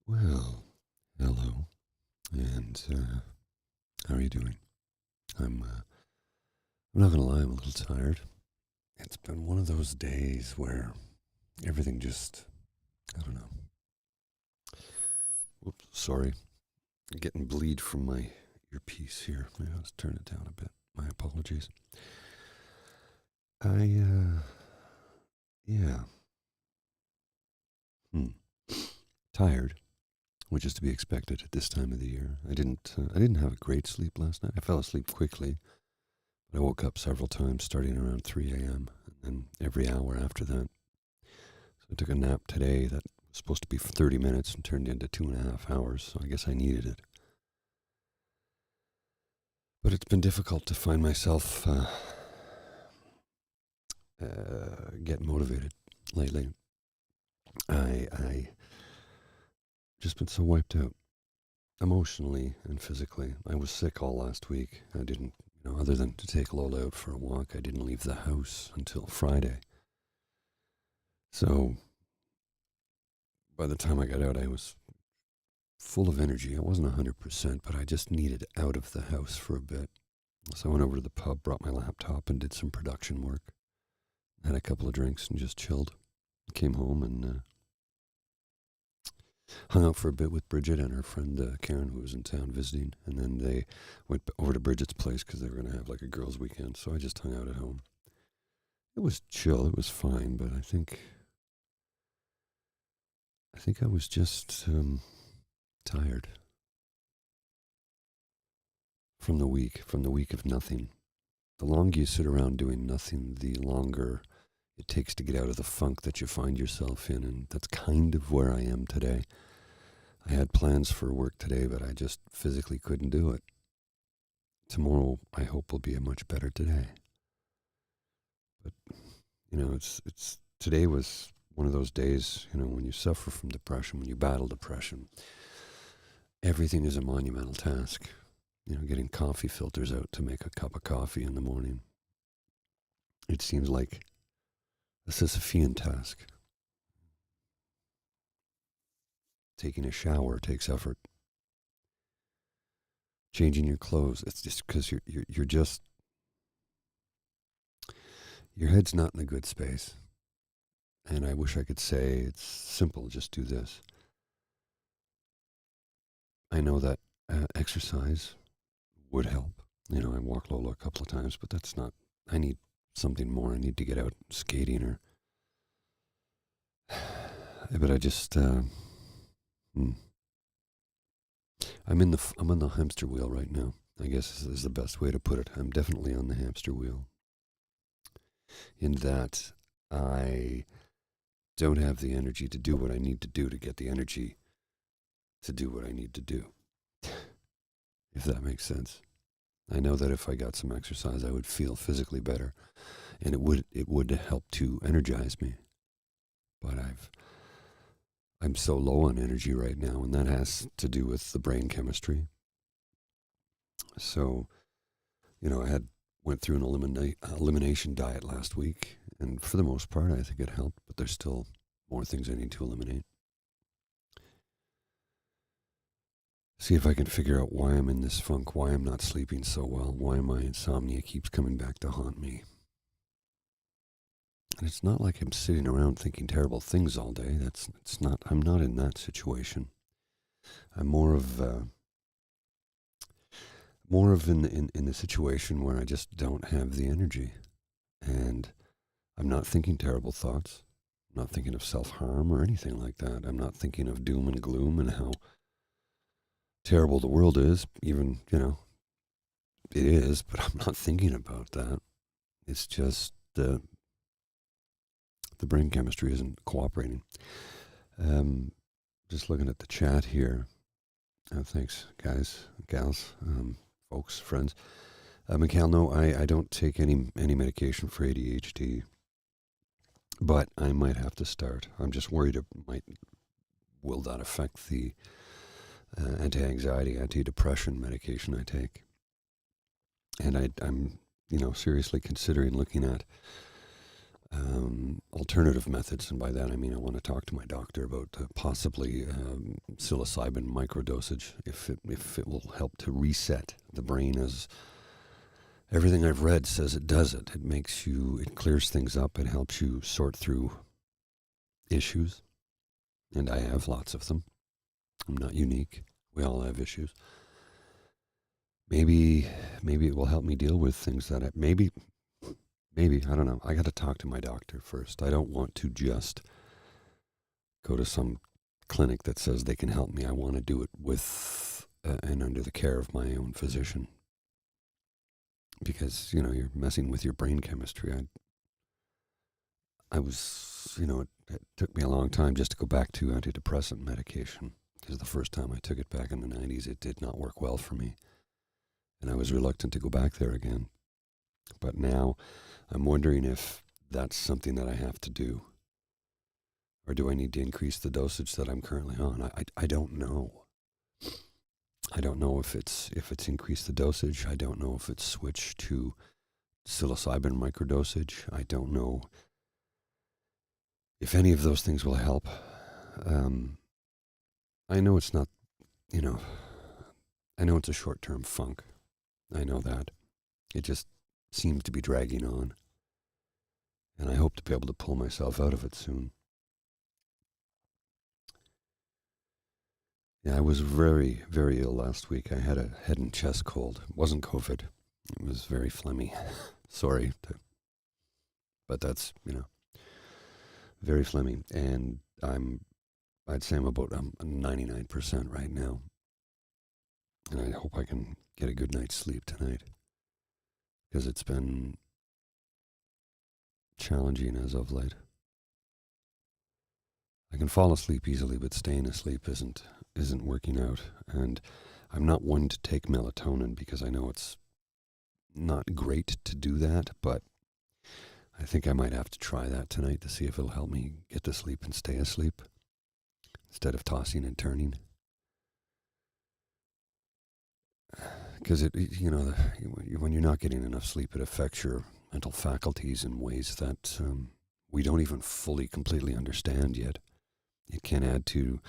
Well, hello, and how are you doing? I'm not gonna lie, I'm a little tired. It's been one of those days where everything just, I don't know. Whoops, sorry. I'm getting bleed from my earpiece here. Maybe I'll just turn it down a bit. My apologies. Yeah, hmm. Tired, which is to be expected at this time of the year. I didn't have a great sleep last night. I fell asleep quickly. I woke up several times starting around 3 a.m. and then every hour after that. So I took a nap today that was supposed to be for 30 minutes and turned into 2.5 hours, so I guess I needed it. But it's been difficult to find myself get motivated lately. I just been so wiped out emotionally and physically. I was sick all last week. I didn't, other than to take Lola out for a walk, I didn't leave the house until Friday. So by the time I got out, I was full of energy. I wasn't 100%, but I just needed out of the house for a bit. So I went over to the pub, brought my laptop, and did some production work. Had a couple of drinks and just chilled. Came home and hung out for a bit with Bridget and her friend Karen, who was in town visiting. And then they went over to Bridget's place because they were going to have like a girls' weekend. So I just hung out at home. It was chill. It was fine, but I think I was just tired from the week of nothing. The longer you sit around doing nothing, the longer it takes to get out of the funk that you find yourself in. And that's kind of where I am today. I had plans for work today, but I just physically couldn't do it. Tomorrow, I hope, will be a much better day. But, it's today was one of those days, when you suffer from depression, when you battle depression, everything is a monumental task. Getting coffee filters out to make a cup of coffee in the morning. It seems like a Sisyphean task. Taking a shower takes effort. Changing your clothes, it's just because you're just, your head's not in a good space. And I wish I could say it's simple, just do this. I know that exercise would help. I walk Lola a couple of times, but that's not, I need something more. I need to get out skating or, but I just, I'm on the hamster wheel right now. I guess is the best way to put it. I'm definitely on the hamster wheel. In that I don't have the energy to do what I need to do to get the energy to do what I need to do. If that makes sense. I know that if I got some exercise, I would feel physically better, and it would help to energize me. But I'm so low on energy right now, and that has to do with the brain chemistry. So, I went through an elimination diet last week, and for the most part, I think it helped. But there's still more things I need to eliminate. See if I can figure out why I'm in this funk, why I'm not sleeping so well, why my insomnia keeps coming back to haunt me. And it's not like I'm sitting around thinking terrible things all day. I'm not in that situation. I'm more of in the situation where I just don't have the energy. And I'm not thinking terrible thoughts. I'm not thinking of self-harm or anything like that. I'm not thinking of doom and gloom and how terrible the world is. Even, it is, but I'm not thinking about that. It's just the brain chemistry isn't cooperating. Just looking at the chat here. Thanks, guys, gals, folks, friends. Mikhail, no, I don't take any medication for ADHD, but I might have to start. I'm just worried will that affect the anti-anxiety, antidepressant medication I take. And I'm, seriously considering looking at alternative methods. And by that, I mean, I want to talk to my doctor about possibly psilocybin microdosage, if it will help to reset the brain, as everything I've read says it does it. It clears things up. It helps you sort through issues. And I have lots of them. I'm not unique. We all have issues. Maybe it will help me deal with things that maybe, I don't know. I got to talk to my doctor first. I don't want to just go to some clinic that says they can help me. I want to do it with and under the care of my own physician. Because, you're messing with your brain chemistry. I was, it took me a long time just to go back to antidepressant medication. Because the first time I took it back in the 90s, it did not work well for me. And I was reluctant to go back there again. But now I'm wondering if that's something that I have to do. Or do I need to increase the dosage that I'm currently on? I don't know. I don't know if it's increased the dosage. I don't know if it's switched to psilocybin microdosage. I don't know if any of those things will help. I know it's not, I know it's a short-term funk. I know that. It just seems to be dragging on. And I hope to be able to pull myself out of it soon. Yeah, I was very, very ill last week. I had a head and chest cold. It wasn't COVID. It was very phlegmy. Sorry. But that's, very phlegmy. And I'd say I'm about 99% right now. And I hope I can get a good night's sleep tonight. Because it's been challenging as of late. I can fall asleep easily, but staying asleep isn't working out. And I'm not one to take melatonin because I know it's not great to do that, but I think I might have to try that tonight to see if it'll help me get to sleep and stay asleep instead of tossing and turning. Because when you're not getting enough sleep, it affects your mental faculties in ways that we don't even fully, completely understand yet. It can add to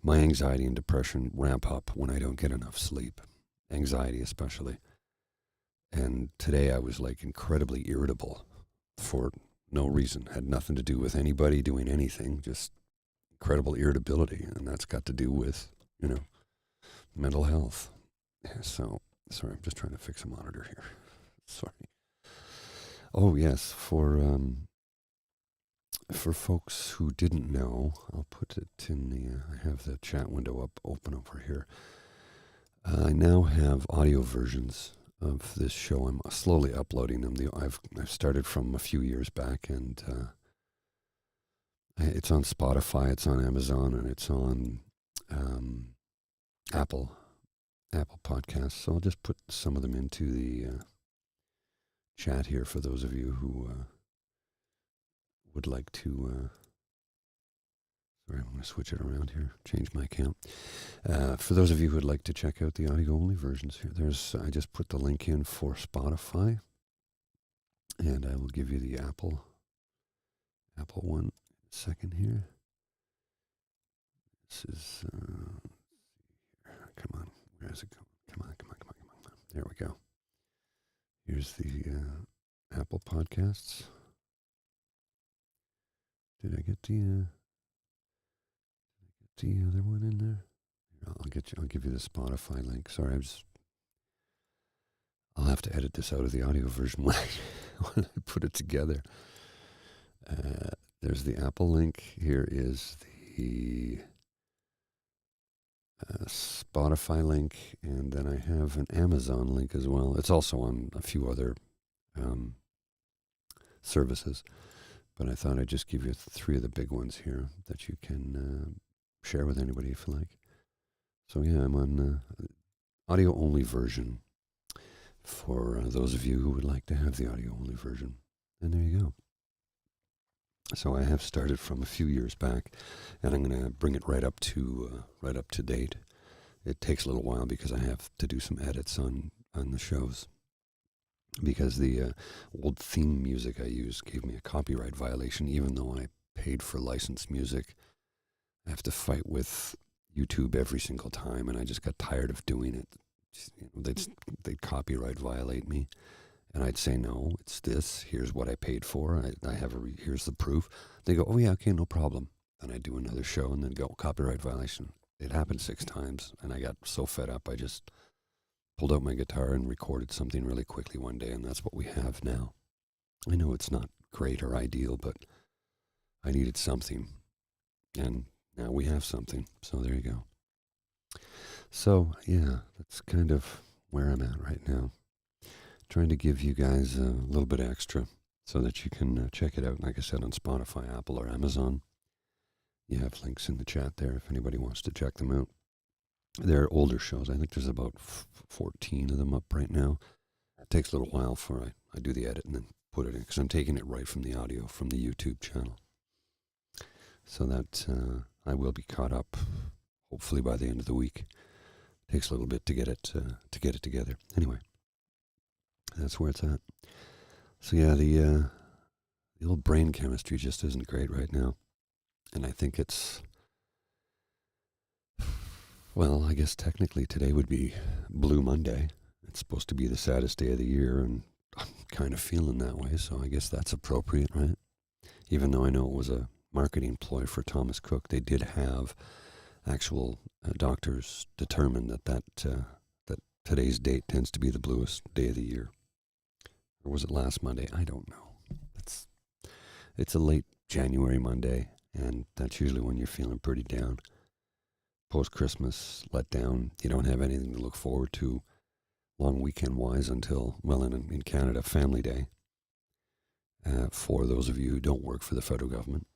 my anxiety and depression ramp up when I don't get enough sleep. Anxiety especially. And today I was incredibly irritable for no reason. Had nothing to do with anybody doing anything, just incredible irritability. And that's got to do with, mental health. So, sorry, I'm just trying to fix a monitor here. Sorry. Oh, yes, for folks who didn't know, I'll put it in I have the chat window open over here. I now have audio versions of this show. I'm slowly uploading them. I've started from a few years back, and it's on Spotify, it's on Amazon, and it's on Apple Podcasts. So I'll just put some of them into the chat here for those of you who would like to. Sorry, I'm going to switch it around here, change my account. For those of you who would like to check out the audio-only versions here, I just put the link in for Spotify, and I will give you the Apple one second here. This is, come on, where is it going? Come on. There we go. Here's the Apple Podcasts. Did I get the other one in there? I'll give you the Spotify link. Sorry, I'll have to edit this out of the audio version when I put it together. There's the Apple link. Here is the Spotify link, and then I have an Amazon link as well. It's also on a few other services. but I thought I'd just give you three of the big ones here that you can share with anybody if you like. So yeah, I'm on audio only version for those of you who would like to have the audio only version. And there you go. So I have started from a few years back, and I'm going to bring it right up to date. It takes a little while because I have to do some edits on the shows, because the old theme music I used gave me a copyright violation, even though I paid for licensed music. I have to fight with YouTube every single time, and I just got tired of doing it. They'd copyright violate me, and I'd say, no, it's this. Here's what I paid for. I have here's the proof. They go, oh yeah, okay, no problem. Then I do another show, and then go, copyright violation. It happened 6 times, and I got so fed up, I just pulled out my guitar and recorded something really quickly one day, and that's what we have now. I know it's not great or ideal, but I needed something, and now we have something. So there you go. So yeah, that's kind of where I'm at right now. Trying to give you guys a little bit extra so that you can check it out, like I said, on Spotify, Apple, or Amazon. You have links in the chat there if anybody wants to check them out. They're older shows. I think there's about 14 of them up right now. It takes a little while for I do the edit and then put it in, because I'm taking it right from the audio from the YouTube channel. So that I will be caught up, hopefully by the end of the week. It takes a little bit to get it together. Anyway, that's where it's at. So yeah, the old brain chemistry just isn't great right now, and I think it's, well, I guess technically today would be Blue Monday. It's supposed to be the saddest day of the year, and I'm kind of feeling that way, so I guess that's appropriate, right? Even though I know it was a marketing ploy for Thomas Cook, they did have actual doctors determine that today's date tends to be the bluest day of the year. Or was it last Monday? I don't know. It's a late January Monday, and that's usually when you're feeling pretty down. Post-Christmas, let down. You don't have anything to look forward to long weekend-wise until, well, in Canada, Family Day. For those of you who don't work for the federal government.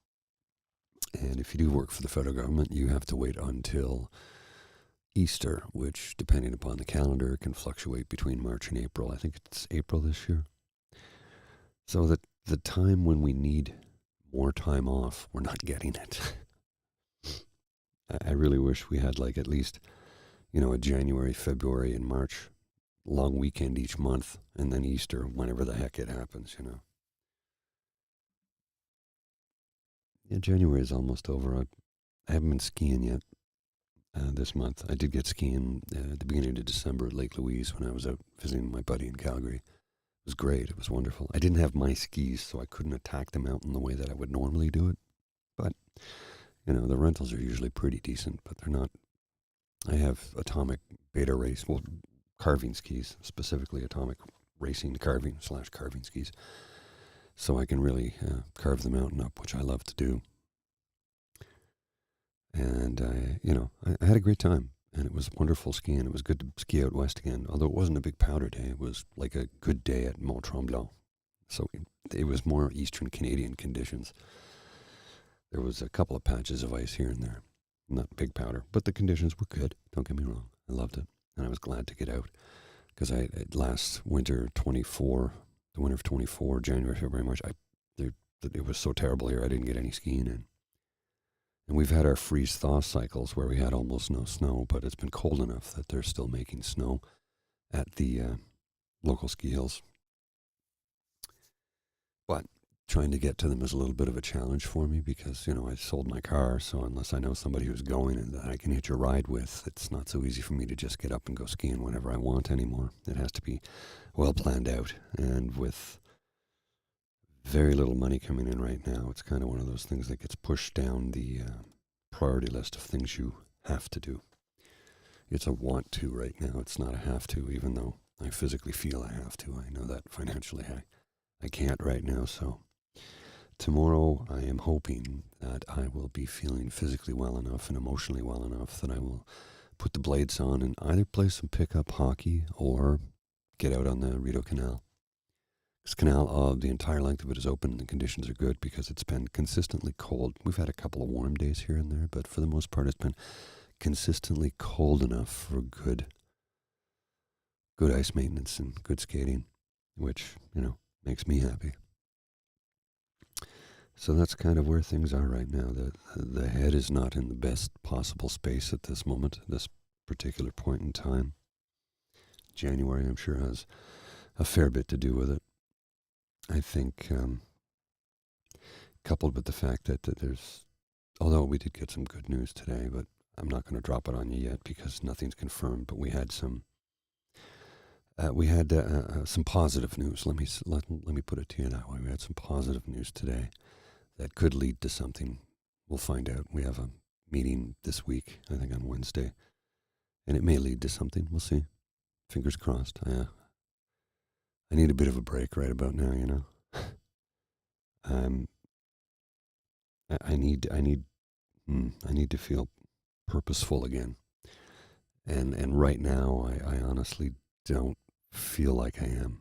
And if you do work for the federal government, you have to wait until Easter, which, depending upon the calendar, can fluctuate between March and April. I think it's April this year. So that the time when we need more time off, we're not getting it. I really wish we had like at least, a January, February, and March long weekend each month, and then Easter, whenever the heck it happens, Yeah, January is almost over. I haven't been skiing yet this month. I did get skiing at the beginning of December at Lake Louise when I was out visiting my buddy in Calgary. It was great. It was wonderful. I didn't have my skis, so I couldn't attack the mountain the way that I would normally do it. But, the rentals are usually pretty decent, but they're not. I have Atomic Beta Race, well, carving skis, specifically Atomic Racing carving/carving skis. So I can really carve the mountain up, which I love to do. And I had a great time, and it was wonderful skiing. It was good to ski out west again, although it wasn't a big powder day. It was like a good day at Mont Tremblant. So it was more Eastern Canadian conditions. There was a couple of patches of ice here and there, not big powder, but the conditions were good. Don't get me wrong. I loved it, and I was glad to get out, because last winter, the winter of 24, January, February, March, it was so terrible here, I didn't get any skiing in. And we've had our freeze-thaw cycles where we had almost no snow, but it's been cold enough that they're still making snow at the local ski hills. But trying to get to them is a little bit of a challenge for me because, I sold my car, so unless I know somebody who's going and that I can hitch a ride with, it's not so easy for me to just get up and go skiing whenever I want anymore. It has to be well planned out, and with very little money coming in right now, it's kind of one of those things that gets pushed down the priority list of things you have to do. It's a want to right now. It's not a have to, even though I physically feel I have to. I know that financially I can't right now. So tomorrow I am hoping that I will be feeling physically well enough and emotionally well enough that I will put the blades on and either play some pickup hockey or get out on the Rideau Canal. This canal, the entire length of it is open and the conditions are good because it's been consistently cold. We've had a couple of warm days here and there, but for the most part, it's been consistently cold enough for good ice maintenance and good skating, which, makes me happy. So that's kind of where things are right now. The head is not in the best possible space at this moment, this particular point in time. January, I'm sure, has a fair bit to do with it. I think, coupled with the fact that there's, although we did get some good news today, but I'm not going to drop it on you yet because nothing's confirmed. But we had some positive news. Let me put it to you that way. We had some positive news today that could lead to something. We'll find out. We have a meeting this week, I think on Wednesday, and it may lead to something. We'll see. Fingers crossed. I need a bit of a break right about now. I need to feel purposeful again, and right now I honestly don't feel like I am.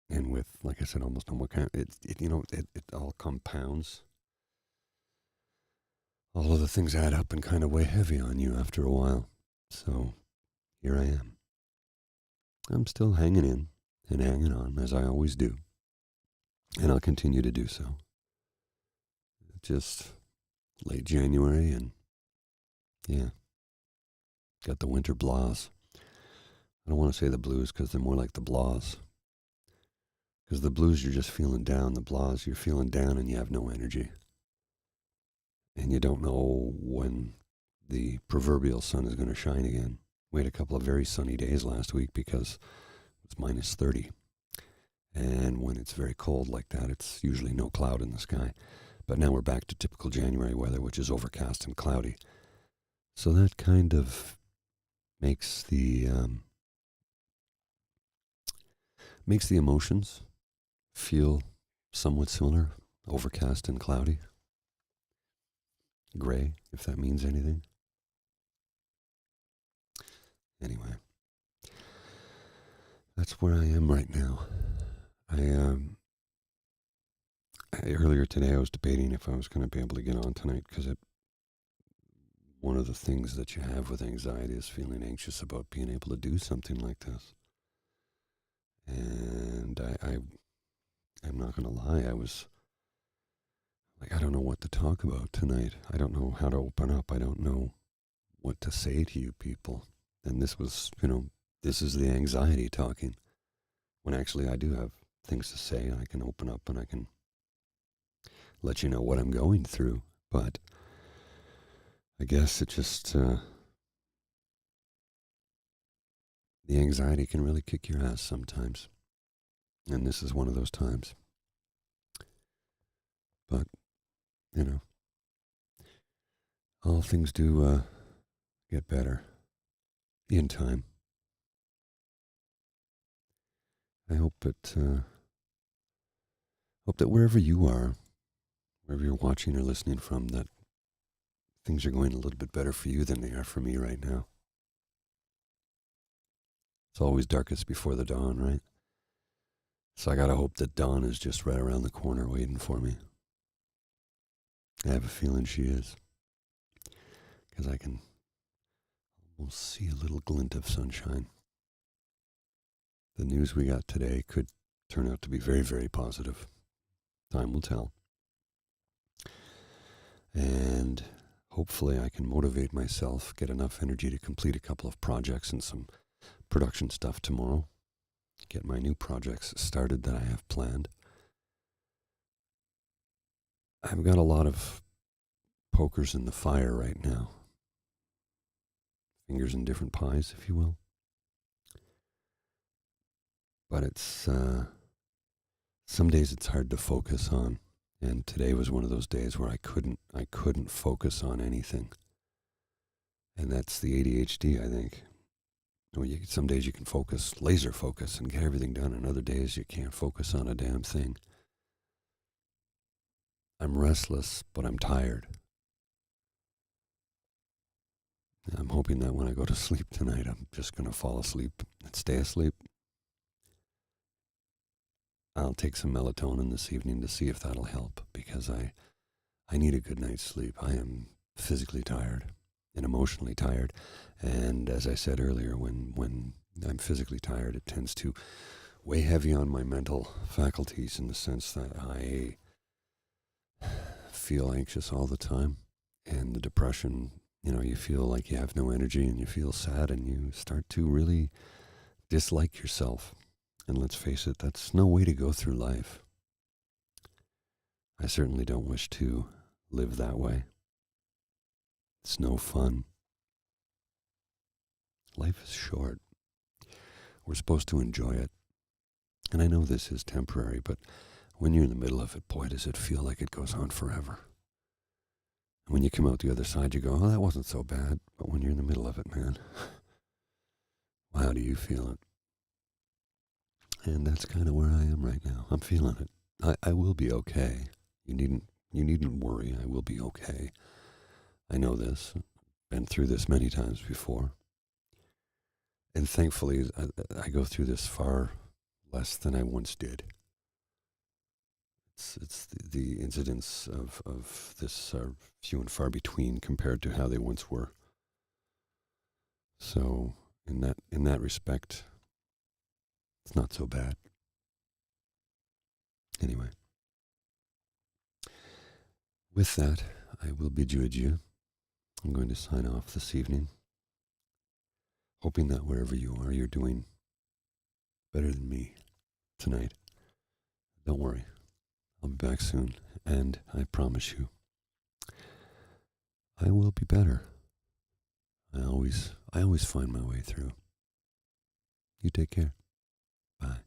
And with, like I said, almost no more kind, it all compounds. All of the things add up and kind of weigh heavy on you after a while. So here I am. I'm still hanging in and hanging on, as I always do. And I'll continue to do so. Just late January and, yeah, got the winter blahs. I don't want to say the blues because they're more like the blahs. Because the blues, you're just feeling down. The blahs, you're feeling down and you have no energy. And you don't know when the proverbial sun is going to shine again. We had a couple of very sunny days last week because it's minus 30. And when it's very cold like that, it's usually no cloud in the sky. But now we're back to typical January weather, which is overcast and cloudy. So that kind of makes the emotions feel somewhat similar, overcast and cloudy. Gray, if that means anything. Anyway, that's where I am right now. Earlier today I was debating if I was going to be able to get on tonight because one of the things that you have with anxiety is feeling anxious about being able to do something like this. And I'm not going to lie, I was like, I don't know what to talk about tonight. I don't know how to open up. I don't know what to say to you people. And this was, this is the anxiety talking. When actually I do have things to say and I can open up and I can let you know what I'm going through. But I guess it just, the anxiety can really kick your ass sometimes. And this is one of those times. But, all things do get better in time. I hope that wherever you are, wherever you're watching or listening from, that things are going a little bit better for you than they are for me right now. It's always darkest before the dawn, right? So I gotta hope that dawn is just right around the corner waiting for me. I have a feeling she is. Because I can almost see a little glint of sunshine. The news we got today could turn out to be very, very positive. Time will tell. And hopefully I can motivate myself, get enough energy to complete a couple of projects and some production stuff tomorrow. Get my new projects started that I have planned. I've got a lot of pokers in the fire right now. Fingers in different pies, if you will. But it's, some days it's hard to focus on. And today was one of those days where I couldn't focus on anything. And that's the ADHD, I think. Some days you can focus, laser focus, and get everything done, and other days you can't focus on a damn thing. I'm restless, but I'm tired. I'm hoping that when I go to sleep tonight, I'm just going to fall asleep and stay asleep. I'll take some melatonin this evening to see if that'll help, because I need a good night's sleep. I am physically tired and emotionally tired. And as I said earlier, when I'm physically tired, it tends to weigh heavy on my mental faculties, in the sense that I feel anxious all the time. And the depression, you feel like you have no energy, and you feel sad, and you start to really dislike yourself. And let's face it, that's no way to go through life. I certainly don't wish to live that way. It's no fun. Life is short. We're supposed to enjoy it. And I know this is temporary, but when you're in the middle of it, boy, does it feel like it goes on forever. And when you come out the other side, you go, oh, that wasn't so bad. But when you're in the middle of it, man, how do you feel it? And that's kind of where I am right now. I'm feeling it. I will be okay. You needn't worry. I will be okay. I know this. Been through this many times before. And thankfully, I go through this far less than I once did. It's the incidents of this are few and far between compared to how they once were. So in that respect, it's not so bad. Anyway, with that, I will bid you adieu. I'm going to sign off this evening, hoping that wherever you are, you're doing better than me tonight. Don't worry, I'll be back soon, and I promise you, I will be better. I always find my way through. You take care. Bye.